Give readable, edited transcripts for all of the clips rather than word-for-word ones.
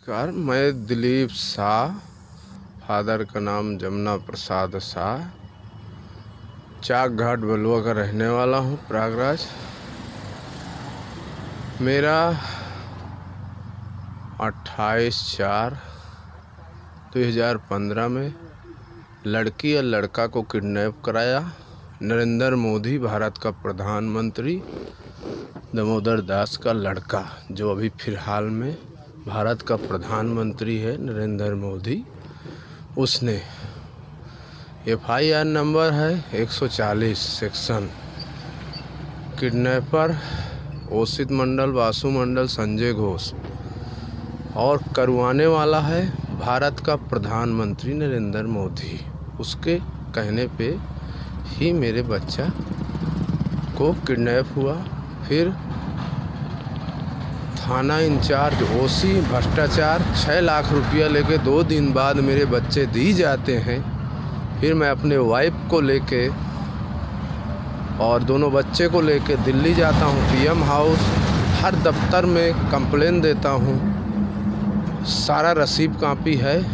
नमस्कार, मैं दिलीप शाह, फादर का नाम जमुना प्रसाद शाह, चाक घाट बलुआ का रहने वाला हूँ, प्रयागराज। मेरा 28/4/2015 में लड़की या लड़का को किडनैप कराया। नरेंद्र मोदी, भारत का प्रधानमंत्री, दामोदर दास का लड़का, जो अभी फ़िलहाल में भारत का प्रधानमंत्री है, नरेंद्र मोदी, उसने FIR नंबर है 140 सेक्शन, किडनैपर ओसित मंडल, वासु मंडल, संजय घोष, और करवाने वाला है भारत का प्रधानमंत्री नरेंद्र मोदी। उसके कहने पे ही मेरे बच्चा को किडनैप हुआ। फिर थाना इंचार्ज OC भ्रष्टाचार 6 लाख रुपया लेके 2 दिन बाद मेरे बच्चे दी जाते हैं। फिर मैं अपने वाइफ को लेके और दोनों बच्चे को लेके दिल्ली जाता हूँ, PM हाउस, हर दफ्तर में कंप्लेन देता हूँ, सारा रसीद कापी है।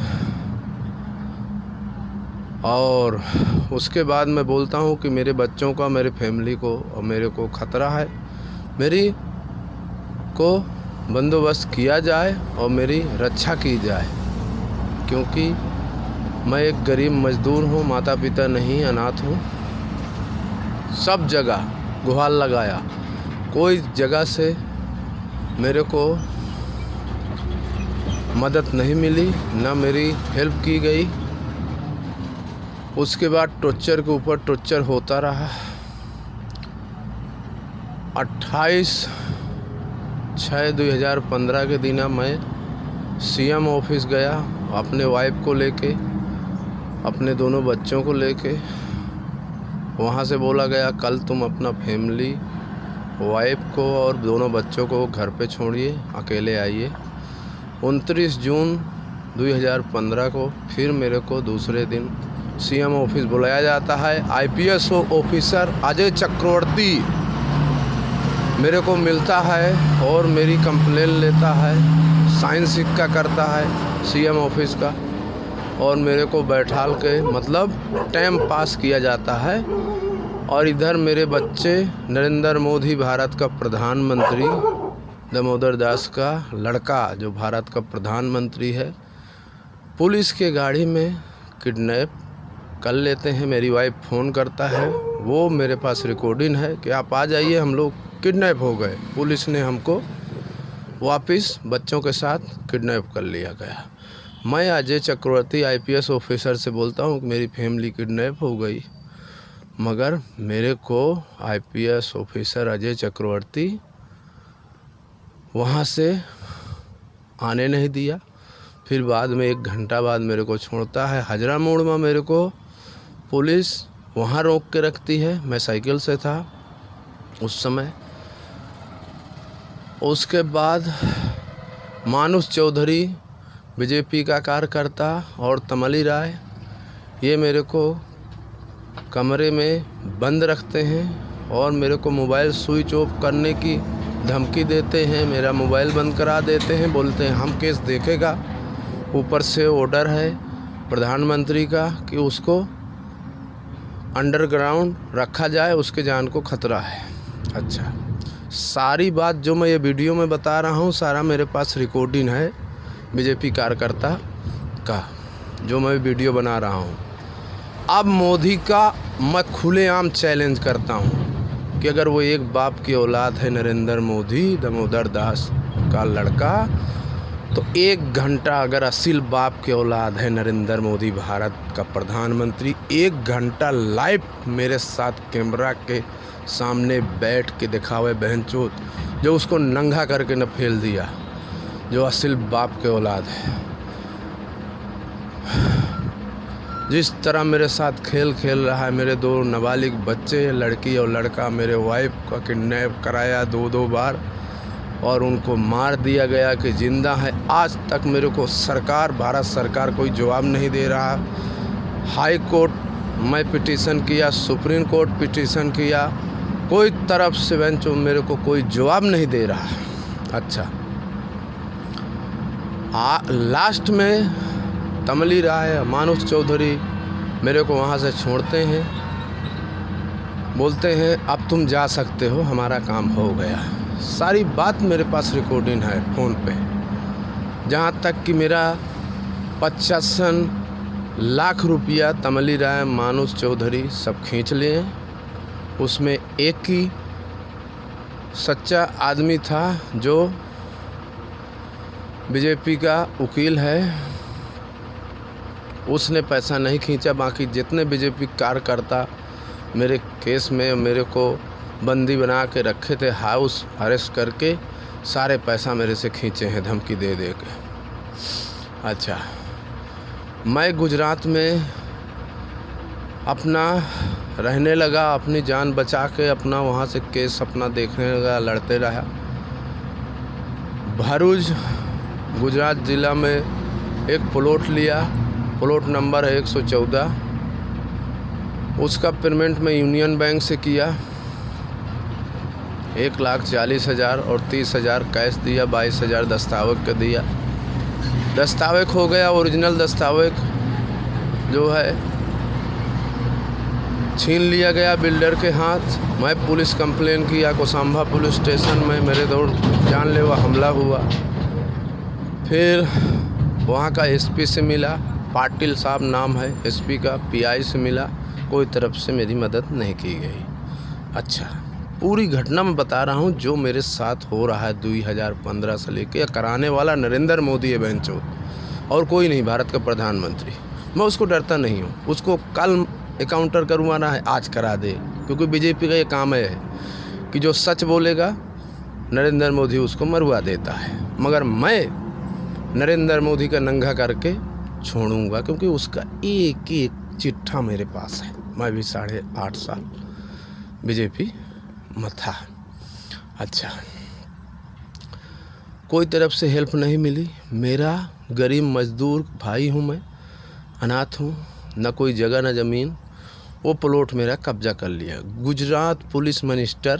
और उसके बाद मैं बोलता हूँ कि मेरे बच्चों का, मेरे फैमिली को और मेरे को ख़तरा है, मेरी को बंदोबस्त किया जाए और मेरी रक्षा की जाए, क्योंकि मैं एक गरीब मजदूर हूँ, माता पिता नहीं, अनाथ हूँ। सब जगह गुहार लगाया, कोई जगह से मेरे को मदद नहीं मिली, ना मेरी हेल्प की गई। उसके बाद टॉर्चर के ऊपर टॉर्चर होता रहा। 28/6/2015 के दिन मैं CM ऑफिस गया, अपने वाइफ को लेके, अपने दोनों बच्चों को लेके। वहाँ से बोला गया कल तुम अपना फैमिली, वाइफ को और दोनों बच्चों को घर पे छोड़िए, अकेले आइए। 29 जून 2015 को फिर मेरे को दूसरे दिन CM ऑफिस बुलाया जाता है। IPS ऑफिसर अजय चक्रवर्ती मेरे को मिलता है और मेरी कंप्लेन लेता है, साइन सिक्का करता है CM ऑफिस का, और मेरे को बैठाल के मतलब टाइम पास किया जाता है। और इधर मेरे बच्चे, नरेंद्र मोदी भारत का प्रधानमंत्री, दामोदर दास का लड़का जो भारत का प्रधानमंत्री है, पुलिस के गाड़ी में किडनैप कर लेते हैं। मेरी वाइफ फ़ोन करता है, वो मेरे पास रिकॉर्डिंग है कि आप आ जाइए, हम लोग किडनैप हो गए। पुलिस ने हमको वापस बच्चों के साथ किडनैप कर लिया गया। मैं अजय चक्रवर्ती IPS ऑफिसर से बोलता हूँ कि मेरी फैमिली किडनैप हो गई, मगर मेरे को IPS ऑफिसर अजय चक्रवर्ती वहाँ से आने नहीं दिया। फिर बाद में 1 घंटा बाद मेरे को छोड़ता है। हजरा मोड़ में मेरे को पुलिस वहाँ रोक के रखती है। मैं साइकिल से था उस समय। उसके बाद मानुष चौधरी, BJP का कार्यकर्ता, और तमली राय, ये मेरे को कमरे में बंद रखते हैं और मेरे को मोबाइल स्विच ऑफ करने की धमकी देते हैं। मेरा मोबाइल बंद करा देते हैं, बोलते हैं हम केस देखेगा। ऊपर से ऑर्डर है प्रधानमंत्री का कि उसको अंडरग्राउंड रखा जाए, उसके जान को खतरा है। अच्छा, सारी बात जो मैं ये वीडियो में बता रहा हूँ, सारा मेरे पास रिकॉर्डिंग है BJP कार्यकर्ता का, जो मैं वीडियो बना रहा हूँ। अब मोदी का मैं खुलेआम चैलेंज करता हूँ कि अगर वो एक बाप की औलाद है, नरेंद्र मोदी, दामोदर दास का लड़का, तो 1 घंटा अगर असील बाप की औलाद है नरेंद्र मोदी, भारत का प्रधानमंत्री, 1 घंटा लाइव मेरे साथ कैमरा के सामने बैठ के दिखावे बहनचोद, जो उसको नंगा करके न फेल दिया, जो असील बाप के औलाद है। जिस तरह मेरे साथ खेल खेल रहा है, मेरे 2 नाबालिग बच्चे, लड़की और लड़का, मेरे वाइफ का किडनैप कराया 2 बार और उनको मार दिया गया कि जिंदा है। आज तक मेरे को सरकार, भारत सरकार कोई जवाब नहीं दे रहा। हाई कोर्ट मैं पिटीशन किया, सुप्रीम कोर्ट पिटीशन किया, कोई तरफ से बेंच मेरे को कोई जवाब नहीं दे रहा। अच्छा, लास्ट में तमली राय, मानुष चौधरी मेरे को वहाँ से छोड़ते हैं, बोलते हैं अब तुम जा सकते हो, हमारा काम हो गया। सारी बात मेरे पास रिकॉर्डिंग है फ़ोन पे, जहाँ तक कि मेरा 55 लाख रुपया तमली राय, मानुष चौधरी सब खींच लिए। उसमें एक ही सच्चा आदमी था जो बीजेपी का वकील है, उसने पैसा नहीं खींचा। बाकी जितने बीजेपी कार्यकर्ता मेरे केस में मेरे को बंदी बना के रखे थे, हाउस अरेस्ट करके, सारे पैसा मेरे से खींचे हैं धमकी दे दे के। अच्छा, मैं गुजरात में अपना रहने लगा, अपनी जान बचा के अपना वहाँ से केस अपना देखने लगा, लड़ते रहा। भरूच गुजरात ज़िला में एक प्लॉट लिया, प्लॉट नंबर है 114। उसका पेमेंट मैं यूनियन बैंक से किया, 1,40,000 और 30,000 कैश दिया, 22,000 दस्तावेज का दिया। दस्तावेज हो गया, ओरिजिनल दस्तावेज जो है छीन लिया गया बिल्डर के हाथ। मैं पुलिस कंप्लेन किया कोसांबा पुलिस स्टेशन में, मेरे दौड़ जानलेवा हमला हुआ। फिर वहाँ का एसपी से मिला, पाटिल साहब नाम है एसपी का, पीआई से मिला, कोई तरफ से मेरी मदद नहीं की गई। अच्छा, पूरी घटना मैं बता रहा हूँ जो मेरे साथ हो रहा है 2015 से लेके। कराने वाला नरेंद्र मोदी है बहनचोद, और कोई नहीं, भारत का प्रधानमंत्री। मैं उसको डरता नहीं हूँ, उसको कल एकाउंटर करवाना है आज करा दे, क्योंकि बीजेपी का ये काम है कि जो सच बोलेगा नरेंद्र मोदी उसको मरवा देता है। मगर मैं नरेंद्र मोदी का नंगा करके छोड़ूंगा, क्योंकि उसका एक एक चिट्ठा मेरे पास है। मैं भी 8.5 साल बीजेपी में था। अच्छा, कोई तरफ से हेल्प नहीं मिली। मेरा गरीब मजदूर भाई हूँ, मैं अनाथ हूँ, न कोई जगह न ज़मीन। वो प्लॉट मेरा कब्जा कर लिया। गुजरात पुलिस मिनिस्टर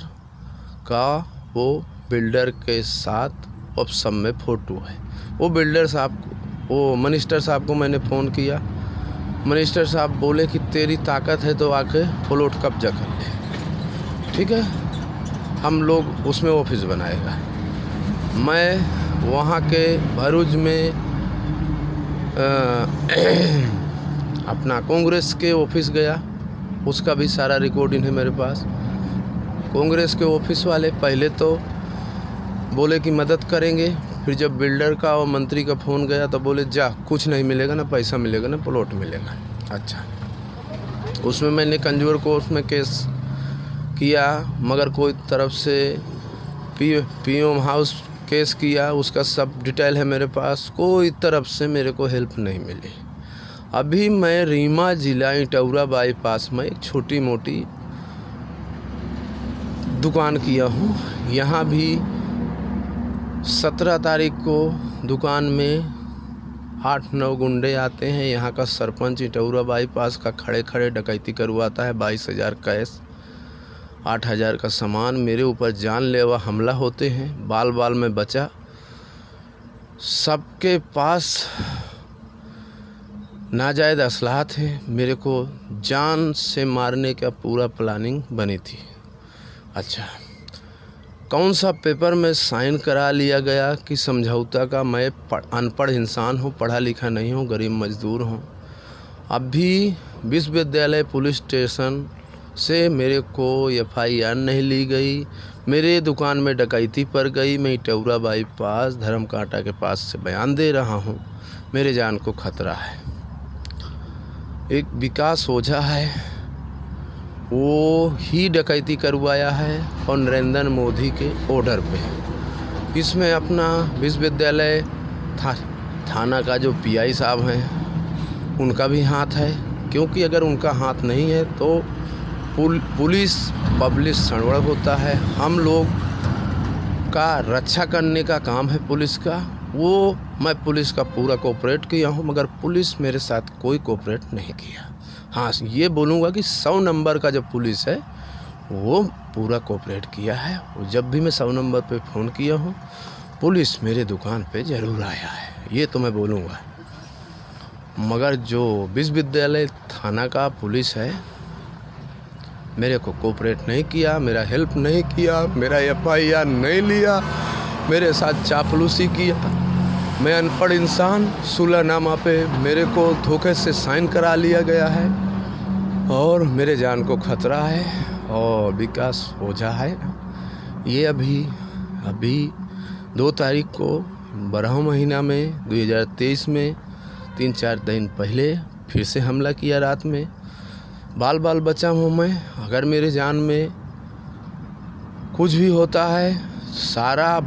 का वो बिल्डर के साथ अब सब में फ़ोटो है। वो बिल्डर साहब को, वो मिनिस्टर साहब को मैंने फ़ोन किया। मिनिस्टर साहब बोले कि तेरी ताकत है तो आके प्लॉट कब्जा कर ले, ठीक है, हम लोग उसमें ऑफिस बनाएगा। मैं वहाँ के भरूच में अपना कांग्रेस के ऑफिस गया, उसका भी सारा रिकॉर्डिंग है मेरे पास। कांग्रेस के ऑफिस वाले पहले तो बोले कि मदद करेंगे, फिर जब बिल्डर का और मंत्री का फ़ोन गया तो बोले जा, कुछ नहीं मिलेगा, ना पैसा मिलेगा ना प्लॉट मिलेगा। अच्छा, उसमें मैंने कंज्यूमर कोर्ट में केस किया, मगर कोई तरफ से पीएम हाउस केस किया, उसका सब डिटेल है मेरे पास। कोई तरफ से मेरे को हेल्प नहीं मिली। अभी मैं रीवा ज़िला इटौरा बाईपास में एक छोटी मोटी दुकान किया हूँ। यहाँ भी 17 तारीख को दुकान में 8-9 गुंडे आते हैं। यहाँ का सरपंच इटौरा बाईपास का खड़े खड़े डकैती करवाता है। 22,000 कैश, 8,000 का सामान। मेरे ऊपर जानलेवा हमला होते हैं, बाल बाल में बचा। सबके पास नाजायज़ असलहा थे, मेरे को जान से मारने का पूरा प्लानिंग बनी थी। अच्छा, कौन सा पेपर में साइन करा लिया गया कि समझौता का। मैं अनपढ़ इंसान हूँ, पढ़ा लिखा नहीं हूँ, गरीब मजदूर हूँ। अभी विश्वविद्यालय पुलिस स्टेशन से मेरे को FIR नहीं ली गई। मेरे दुकान में डकैती पर गई। मैं इटौरा बाईपास धर्म कांटा के पास से बयान दे रहा हूँ, मेरे जान को खतरा है। एक विकास ओझा है, वो ही डकैती करवाया है और नरेंद्र मोदी के ऑर्डर पे। इसमें अपना विश्वविद्यालय थाना का जो PI साहब हैं, उनका भी हाथ है, क्योंकि अगर उनका हाथ नहीं है तो पुलिस पब्लिक सड़वड़ होता है। हम लोग का रक्षा करने का काम है पुलिस का। वो मैं पुलिस का पूरा कोऑपरेट किया हूँ, मगर पुलिस मेरे साथ कोई कोऑपरेट नहीं किया। हाँ, ये बोलूँगा कि 100 नंबर का जो पुलिस है वो पूरा कोऑपरेट किया है। और जब भी मैं 100 नंबर पे फ़ोन किया हूँ, पुलिस मेरे दुकान पे ज़रूर आया है। ये तो मैं बोलूँगा, मगर जो विश्वविद्यालय थाना का पुलिस है मेरे को कोऑपरेट नहीं किया, मेरा हेल्प नहीं किया, मेरा FIR नहीं लिया, मेरे साथ चापलूसी किया। मैं अनपढ़ इंसान, 16 नामा पे मेरे को धोखे से साइन करा लिया गया है और मेरे जान को खतरा है। और विकास ओझा है, ये अभी 2 तारीख को 12वां महीना में 2023 में 3-4 दिन पहले फिर से हमला किया रात में। बाल बचा हूँ मैं। अगर मेरे जान में कुछ भी होता है, सारा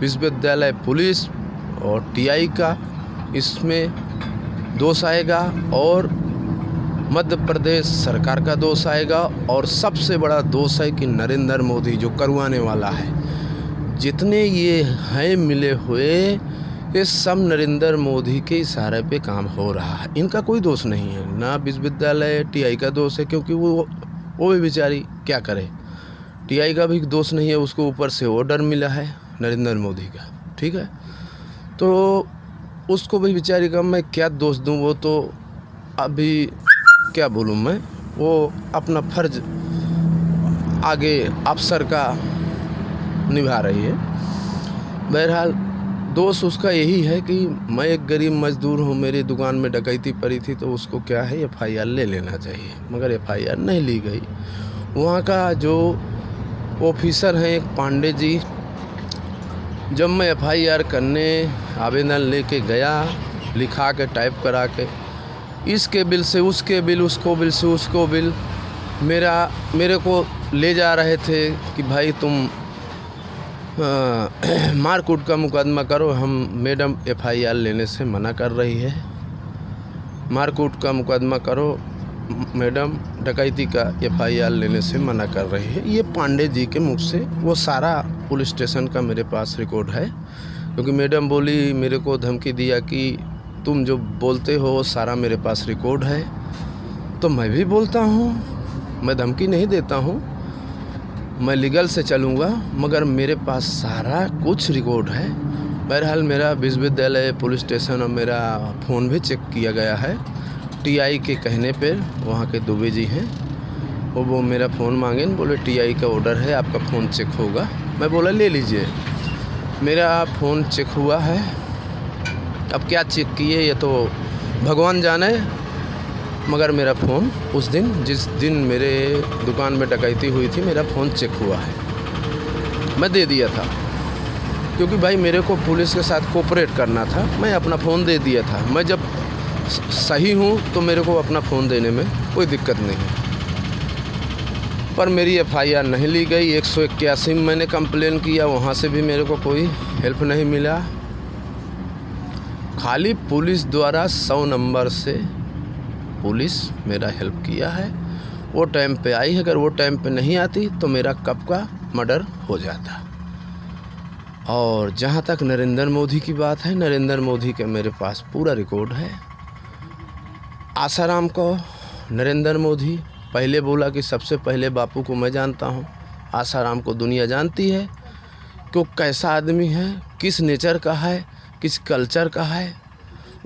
विश्वविद्यालय पुलिस और TI का इसमें दोष आएगा और मध्य प्रदेश सरकार का दोष आएगा। और सबसे बड़ा दोष है कि नरेंद्र मोदी जो करवाने वाला है, जितने ये हैं मिले हुए, ये सब नरेंद्र मोदी के इशारे पे काम हो रहा है। इनका कोई दोष नहीं है, ना विश्वविद्यालय TI का दोष है, क्योंकि वो भी बेचारी क्या करे। TI का भी दोष नहीं है, उसको ऊपर से ऑर्डर मिला है नरेंद्र मोदी का, ठीक है। तो उसको भी बेचारी का मैं क्या दोष दूं, वो तो अभी क्या बोलूं मैं, वो अपना फर्ज आगे अफसर का निभा रही है। बहरहाल दोष उसका यही है कि मैं एक गरीब मजदूर हूँ, मेरी दुकान में डकैती पड़ी थी, तो उसको क्या है FIR ले लेना चाहिए, मगर FIR नहीं ली गई। वहाँ का जो ऑफिसर हैं एक पांडे जी, जब मैं FIR करने आवेदन लेके गया, लिखा के टाइप करा के, इसके बिल से उसके बिल, उसको बिल से उसको बिल, मेरे को ले जा रहे थे कि भाई तुम मारकूट का मुकदमा करो। हम मैडम FIR लेने से मना कर रही है, मारकूट का मुकदमा करो मैडम, डकैती का FIR लेने से मना कर रही है। ये पांडे जी के मुख से, वो सारा पुलिस स्टेशन का मेरे पास रिकॉर्ड है, क्योंकि मैडम बोली, मेरे को धमकी दिया कि तुम जो बोलते हो सारा मेरे पास रिकॉर्ड है। तो मैं भी बोलता हूँ, मैं धमकी नहीं देता हूँ, मैं लीगल से चलूँगा, मगर मेरे पास सारा कुछ रिकॉर्ड है। बहरहाल मेरा विश्वविद्यालय पुलिस स्टेशन और मेरा फ़ोन भी चेक किया गया है TI के कहने पर। वहाँ के दुबे जी हैं, वो मेरा फ़ोन मांगे, बोले TI का ऑर्डर है, आपका फ़ोन चेक होगा। मैं बोला ले लीजिए, मेरा फ़ोन चेक हुआ है। अब क्या चेक किए ये तो भगवान जाने, मगर मेरा फ़ोन उस दिन, जिस दिन मेरे दुकान में डकैती हुई थी, मेरा फ़ोन चेक हुआ है। मैं दे दिया था, क्योंकि भाई मेरे को पुलिस के साथ कोऑपरेट करना था, मैं अपना फ़ोन दे दिया था। मैं जब सही हूँ तो मेरे को अपना फ़ोन देने में कोई दिक्कत नहीं है। पर मेरी FIR नहीं ली गई। 181 में मैंने कंप्लेन किया, वहाँ से भी मेरे को कोई हेल्प नहीं मिला। खाली पुलिस द्वारा 100 नंबर से पुलिस मेरा हेल्प किया है। वो टाइम पे आई है, अगर वो टाइम पे नहीं आती तो मेरा कब का मर्डर हो जाता। और जहाँ तक नरेंद्र मोदी की बात है, नरेंद्र मोदी के मेरे पास पूरा रिकॉर्ड है। आसाराम को नरेंद्र मोदी पहले बोला कि सबसे पहले बापू को मैं जानता हूँ। आसाराम को दुनिया जानती है कि वो कैसा आदमी है, किस नेचर का है, किस कल्चर का है।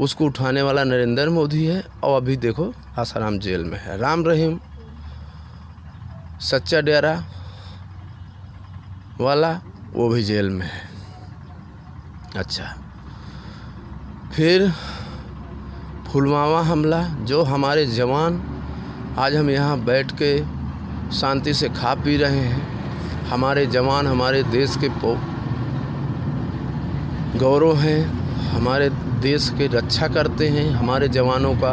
उसको उठाने वाला नरेंद्र मोदी है। और अभी देखो आसाराम जेल में है। राम रहीम सच्चा डेरा वाला, वो भी जेल में है। अच्छा, फिर पुलवामा हमला, जो हमारे जवान, आज हम यहाँ बैठ के शांति से खा पी रहे हैं। हमारे जवान हमारे देश के गौरव हैं, हमारे देश की रक्षा करते हैं। हमारे जवानों का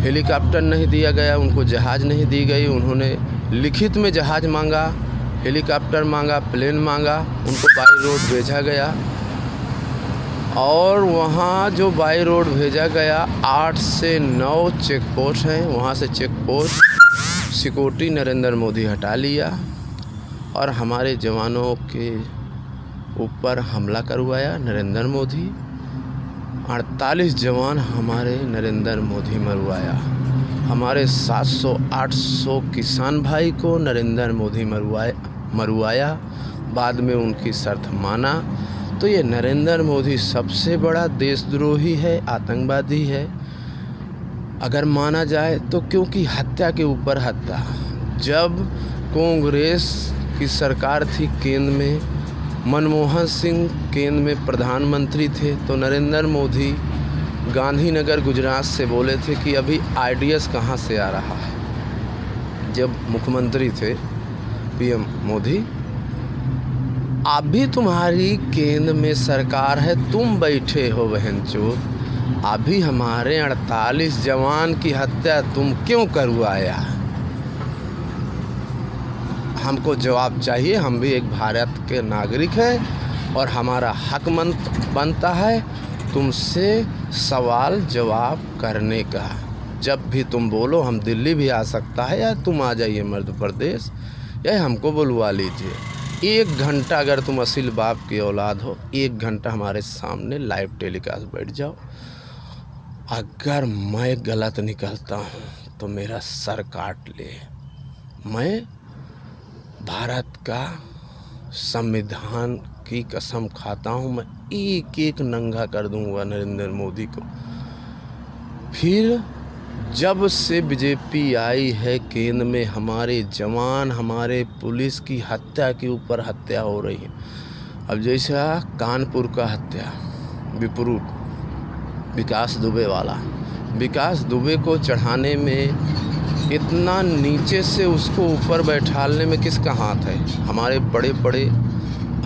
हेलीकॉप्टर नहीं दिया गया, उनको जहाज़ नहीं दी गई। उन्होंने लिखित में जहाज़ मांगा, हेलीकॉप्टर मांगा, प्लेन मांगा, उनको बाई रोड भेजा गया। और वहाँ जो बाई रोड भेजा गया, 8 से 9 चेक पोस्ट हैं। वहाँ से check post security Narendra Modi हटा लिया और हमारे जवानों के ऊपर हमला करवाया नरेंद्र मोदी। 48 जवान हमारे नरेंद्र मोदी मरवाया। हमारे 700-800 किसान भाई को नरेंद्र मोदी मरवाया। बाद में उनकी शर्त माना तो ये नरेंद्र मोदी सबसे बड़ा देशद्रोही है, आतंकवादी है अगर माना जाए तो, क्योंकि हत्या के ऊपर हत्या। जब कांग्रेस की सरकार थी केंद्र में, मनमोहन सिंह केंद्र में प्रधानमंत्री थे, तो नरेंद्र मोदी गांधीनगर गुजरात से बोले थे कि अभी आईडीएस कहाँ से आ रहा है। जब मुख्यमंत्री थे पीएम मोदी, अभी तुम्हारी केंद्र में सरकार है, तुम बैठे हो बहनचोद, अभी हमारे 48 जवान की हत्या तुम क्यों करवाया? हमको जवाब चाहिए। हम भी एक भारत के नागरिक हैं और हमारा हक बनता है तुमसे सवाल जवाब करने का। जब भी तुम बोलो, हम दिल्ली भी आ सकता है, या तुम आ जाइए मध्य प्रदेश, या हमको बुलवा लीजिए। 1 घंटा अगर तुम असील बाप की औलाद हो, 1 घंटा हमारे सामने लाइव टेलीकास्ट बैठ जाओ। अगर मैं गलत निकलता हूँ तो मेरा सर काट ले। मैं भारत का संविधान की कसम खाता हूँ, मैं एक एक नंगा कर दूंगा नरेंद्र मोदी को। फिर जब से बीजेपी आई है केंद्र में, हमारे जवान, हमारे पुलिस की हत्या के ऊपर हत्या हो रही है। अब जैसा कानपुर का हत्या, विकास दुबे वाला, विकास दुबे को चढ़ाने में इतना नीचे से उसको ऊपर बैठालने में किसका हाथ है? हमारे बड़े बड़े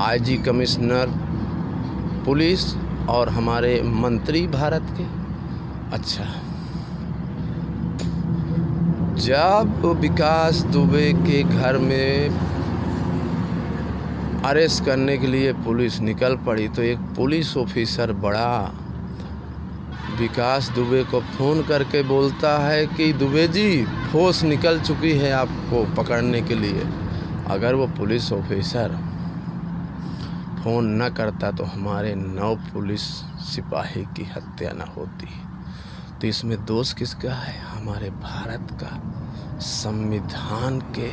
आईजी, कमिश्नर पुलिस और हमारे मंत्री भारत के। अच्छा, जब विकास दुबे के घर में अरेस्ट करने के लिए पुलिस निकल पड़ी, तो एक पुलिस ऑफिसर बड़ा विकास दुबे को फ़ोन करके बोलता है कि दुबे जी, फोर्स निकल चुकी है आपको पकड़ने के लिए। अगर वो पुलिस ऑफिसर फ़ोन न करता तो हमारे 9 पुलिस सिपाही की हत्या न होती। तो इसमें दोष किसका है? हमारे भारत का संविधान के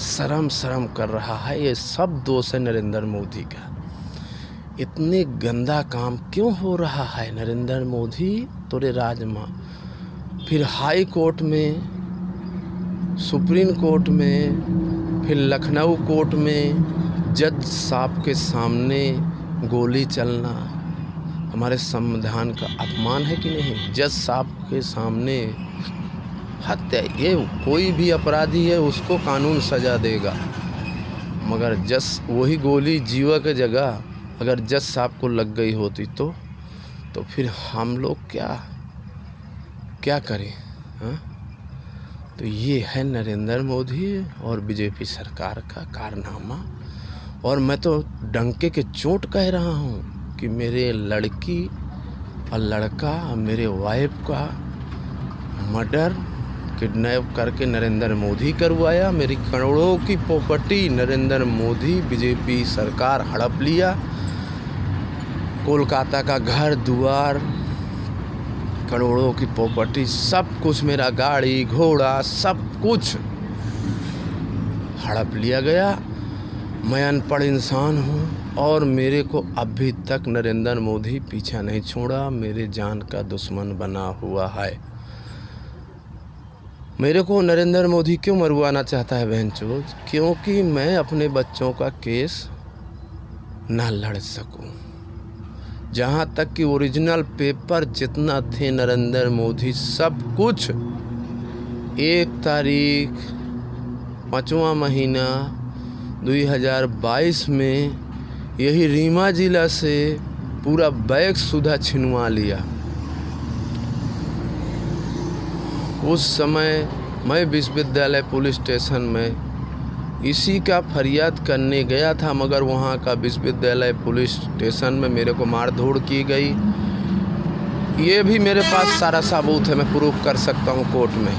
शर्म कर रहा है। ये सब दोष है नरेंद्र मोदी का। इतने गंदा काम क्यों हो रहा है नरेंद्र मोदी तोरे राज में? फिर हाई कोर्ट में, सुप्रीम कोर्ट में, फिर लखनऊ कोर्ट में जज साहब के सामने गोली चलना हमारे संविधान का अपमान है कि नहीं? जज साहब के सामने हत्या, ये कोई भी अपराधी है उसको कानून सजा देगा, मगर जज, वही गोली जीवा के जगह अगर जज साहब को लग गई होती तो फिर हम लोग क्या करें? हाँ, तो ये है नरेंद्र मोदी और बीजेपी सरकार का कारनामा। और मैं तो डंके के चोट कह रहा हूँ कि मेरे लड़की और लड़का, मेरे वाइफ का मर्डर, किडनैप करके नरेंद्र मोदी करवाया। मेरी करोड़ों की प्रॉपर्टी नरेंद्र मोदी, बीजेपी सरकार हड़प लिया। कोलकाता का घर दुआर, करोड़ों की प्रॉपर्टी, सब कुछ, मेरा गाड़ी घोड़ा सब कुछ हड़प लिया गया। मैं अनपढ़ इंसान हूँ और मेरे को अभी तक नरेंद्र मोदी पीछा नहीं छोड़ा, मेरे जान का दुश्मन बना हुआ है। मेरे को नरेंद्र मोदी क्यों मरवाना चाहता है बहनचोद? क्योंकि मैं अपने बच्चों का केस ना लड़ सकूं। जहाँ तक कि ओरिजिनल पेपर जितना थे नरेंद्र मोदी, सब कुछ 1 तारीख 5वां महीना 2022 में यही रीवा जिला से पूरा बैग सुधा छिनवा लिया। उस समय मैं विश्वविद्यालय पुलिस स्टेशन में इसी का फरियाद करने गया था, मगर वहाँ का विश्वविद्यालय पुलिस स्टेशन में मेरे को मार धोड़ की गई। ये भी मेरे पास सारा सबूत है, मैं प्रूफ कर सकता हूँ कोर्ट में।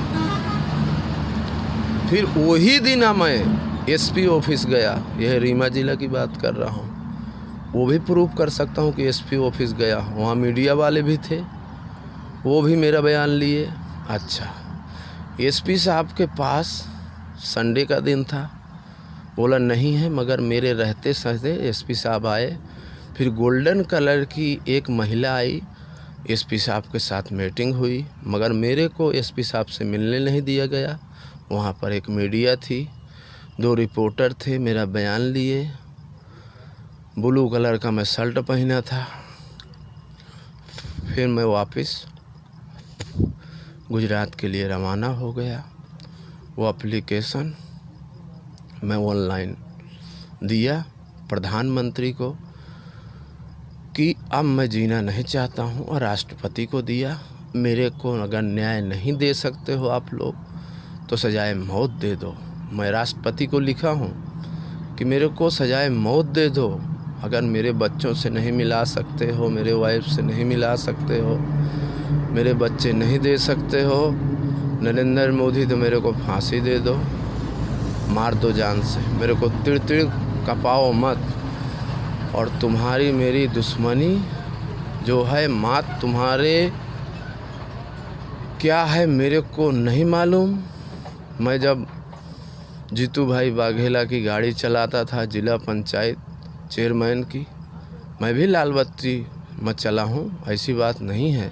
फिर वही दिन मैं एसपी ऑफिस गया, यह रीवा जिला की बात कर रहा हूँ, वो भी प्रूफ कर सकता हूँ कि एसपी ऑफिस गया। वहाँ मीडिया वाले भी थे, वो भी मेरा बयान लिए। अच्छा, एसपी साहब के पास संडे का दिन था, बोला नहीं है, मगर मेरे रहते सहते एसपी साहब आए, फिर गोल्डन कलर की एक महिला आई, एसपी साहब के साथ मीटिंग हुई, मगर मेरे को एसपी साहब से मिलने नहीं दिया गया। वहाँ पर एक मीडिया थी, 2 रिपोर्टर थे, मेरा बयान लिए। ब्लू कलर का मैं शर्ट पहना था। फिर मैं वापस गुजरात के लिए रवाना हो गया। वो एप्लीकेशन मैं ऑनलाइन दिया प्रधानमंत्री को कि अब मैं जीना नहीं चाहता हूँ, और राष्ट्रपति को दिया। मेरे को अगर न्याय नहीं दे सकते हो आप लोग तो सजाए मौत दे दो। मैं राष्ट्रपति को लिखा हूँ कि मेरे को सजाए मौत दे दो। अगर मेरे बच्चों से नहीं मिला सकते हो, मेरे वाइफ से नहीं मिला सकते हो, मेरे बच्चे नहीं दे सकते हो, नरेंद्र मोदी तो मेरे को फांसी दे दो, मार दो जान से, मेरे को तिड़ तिड़ कपाओ मत। और तुम्हारी मेरी दुश्मनी जो है मात तुम्हारे क्या है मेरे को नहीं मालूम। मैं जब जीतू भाई वाघेला की गाड़ी चलाता था, जिला पंचायत चेयरमैन की, मैं भी लाल बत्ती में चला हूँ, ऐसी बात नहीं है।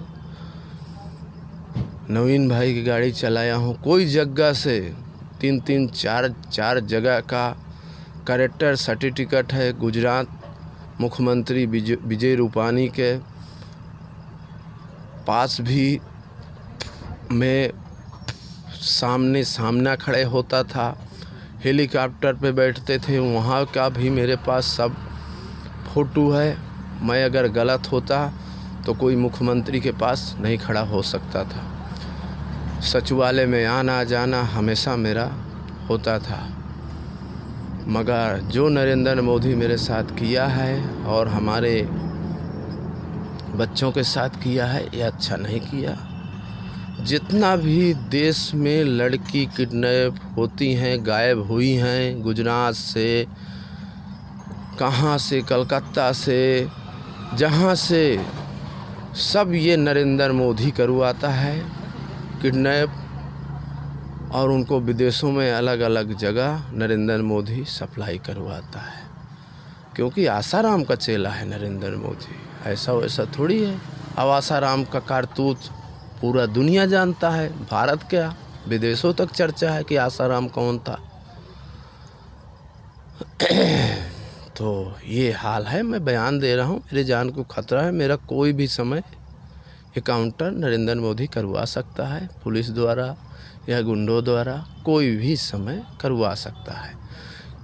नवीन भाई की गाड़ी चलाया हूँ। कोई जगह से 3-3, 4 जगह का कैरेक्टर सर्टिफिकेट है। गुजरात मुख्यमंत्री विजय रूपानी के पास भी मैं सामना खड़े होता था, हेलीकॉप्टर पे बैठते थे, वहाँ का भी मेरे पास सब फोटो है। मैं अगर गलत होता तो कोई मुख्यमंत्री के पास नहीं खड़ा हो सकता था। सचिवालय में आना जाना हमेशा मेरा होता था। मगर जो नरेंद्र मोदी मेरे साथ किया है और हमारे बच्चों के साथ किया है, ये अच्छा नहीं किया। जितना भी देश में लड़की किडनैप होती हैं, गायब हुई हैं, गुजरात से, कहाँ से, कलकत्ता से, जहाँ से, सब ये नरेंद्र मोदी करवाता है किडनैप, और उनको विदेशों में अलग अलग जगह नरेंद्र मोदी सप्लाई करवाता है। क्योंकि आसाराम का चेला है नरेंद्र मोदी, ऐसा वैसा थोड़ी है। अब आसाराम का कारतूत पूरा दुनिया जानता है, भारत क्या विदेशों तक चर्चा है कि आसाराम कौन था। तो ये हाल है, मैं बयान दे रहा हूँ, मेरे जान को खतरा है। मेरा कोई भी समय एकाउंटर नरेंद्र मोदी करवा सकता है, पुलिस द्वारा या गुंडों द्वारा, कोई भी समय करवा सकता है।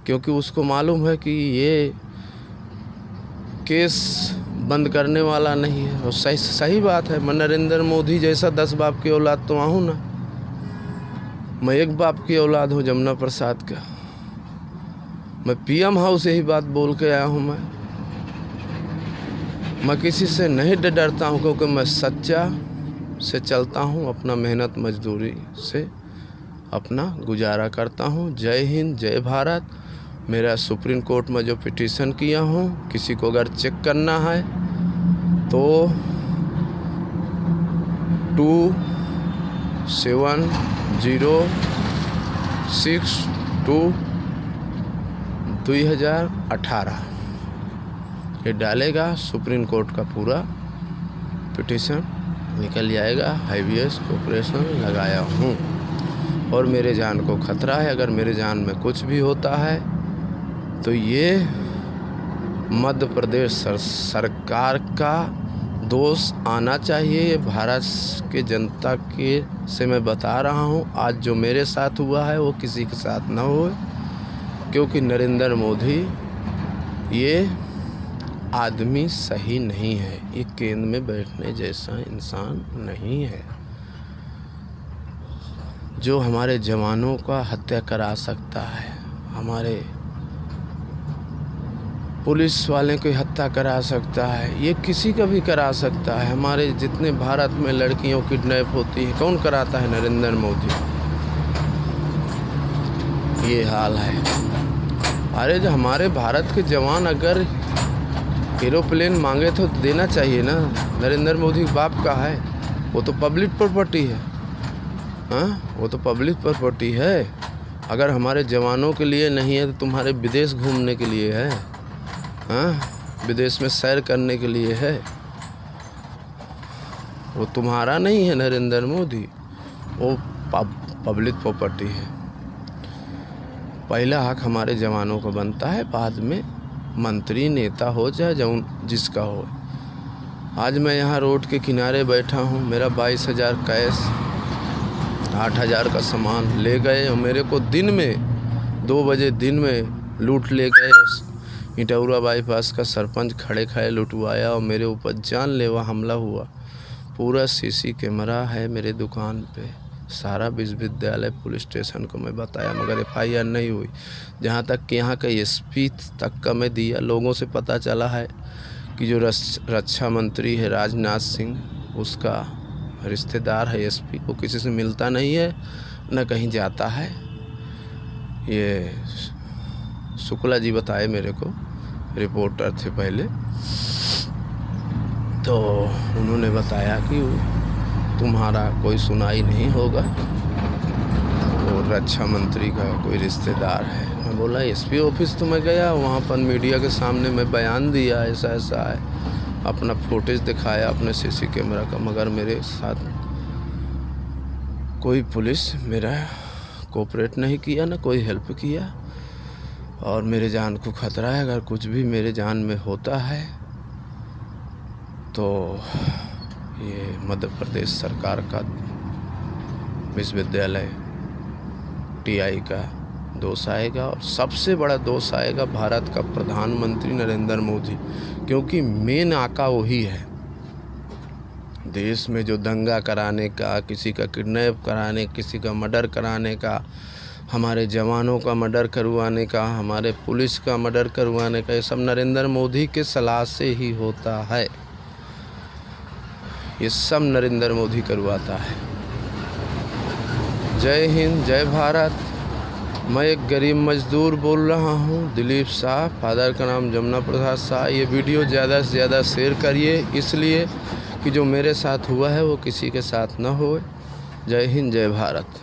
क्योंकि उसको मालूम है कि ये केस बंद करने वाला नहीं है। और सही बात है, मैं नरेंद्र मोदी जैसा 10 बाप की औलाद तो हूँ ना। मैं एक बाप की औलाद हूँ, जमुना प्रसाद का। मैं पीएम हाउस यही बात बोल के आया हूँ। मैं किसी से नहीं डरता हूँ, क्योंकि मैं सच्चा से चलता हूँ, अपना मेहनत मजदूरी से अपना गुजारा करता हूँ। जय हिंद, जय भारत। मेरा सुप्रीम कोर्ट में जो पिटीशन किया हूँ, किसी को अगर चेक करना है तो 2706/2018 ये डालेगा, सुप्रीम कोर्ट का पूरा पिटीशन निकल जाएगा। हाईवेज ऑपरेशन लगाया हूँ और मेरे जान को खतरा है। अगर मेरे जान में कुछ भी होता है तो ये मध्य प्रदेश सरकार का दोष आना चाहिए। भारत के जनता के से मैं बता रहा हूँ, आज जो मेरे साथ हुआ है वो किसी के साथ ना हो, क्योंकि नरेंद्र मोदी ये आदमी सही नहीं है। ये केंद्र में बैठने जैसा इंसान नहीं है, जो हमारे जवानों का हत्या करा सकता है, हमारे पुलिस वाले की हत्या करा सकता है, ये किसी का भी करा सकता है। हमारे जितने भारत में लड़कियों किडनैप होती है, कौन कराता है? नरेंद्र मोदी। ये हाल है। अरे जो हमारे भारत के जवान अगर एरोप्लेन मांगे तो देना चाहिए ना। नरेंद्र मोदी बाप का है, वो तो पब्लिक प्रॉपर्टी है। हाँ, वो तो पब्लिक प्रॉपर्टी है। अगर हमारे जवानों के लिए नहीं है तो तुम्हारे विदेश घूमने के लिए है। हाँ, विदेश में सैर करने के लिए है। वो तुम्हारा नहीं है नरेंद्र मोदी, वो पब्लिक प्रॉपर्टी है। पहला हक हमारे जवानों को बनता है, बाद में मंत्री नेता हो चाहे जो जिसका हो। आज मैं यहाँ रोड के किनारे बैठा हूँ, मेरा 22,000 कैश, 8,000 का सामान ले गए और मेरे को दिन में 2 बजे दिन में लूट ले गए। उस इटौरा बाईपास का सरपंच खड़े खड़े लुटवाया और मेरे ऊपर जानलेवा हमला हुआ। पूरा सीसी कैमरा है मेरे दुकान पे, सारा विश्वविद्यालय पुलिस स्टेशन को मैं बताया, मगर FIR नहीं हुई। जहाँ तक कि यहाँ का SP तक का मैं दिया। लोगों से पता चला है कि जो रक्षा मंत्री है राजनाथ सिंह, उसका रिश्तेदार है SP, वो किसी से मिलता नहीं है न कहीं जाता है। ये शुक्ला जी बताए मेरे को, रिपोर्टर थे पहले, तो उन्होंने बताया कि तुम्हारा कोई सुनाई नहीं होगा, और रक्षा मंत्री का कोई रिश्तेदार है। मैं बोला SP ऑफिस तो मैं गया, वहाँ पर मीडिया के सामने मैं बयान दिया ऐसा ऐसा है, अपना फुटेज दिखाया अपने CC कैमरा का, मगर मेरे साथ कोई पुलिस मेरा कोऑपरेट नहीं किया, ना कोई हेल्प किया। और मेरे जान को खतरा है, अगर कुछ भी मेरे जान में होता है तो ये मध्य प्रदेश सरकार का, विश्वविद्यालय TI का दोष आएगा, और सबसे बड़ा दोष आएगा भारत का प्रधानमंत्री नरेंद्र मोदी, क्योंकि मेन आका वही है। देश में जो दंगा कराने का, किसी का किडनैप कराने, किसी का मर्डर कराने का, हमारे जवानों का मर्डर करवाने का, हमारे पुलिस का मर्डर करवाने का, ये सब नरेंद्र मोदी के सलाह से ही होता है। ये सब नरेंद्र मोदी करवाता है। जय हिंद, जय भारत। मैं एक गरीब मजदूर बोल रहा हूँ, दिलीप शाह, फादर का नाम जमुना प्रसाद शाह। ये वीडियो ज़्यादा से ज़्यादा शेयर करिए, इसलिए कि जो मेरे साथ हुआ है वो किसी के साथ ना हो। जय हिंद, जय भारत।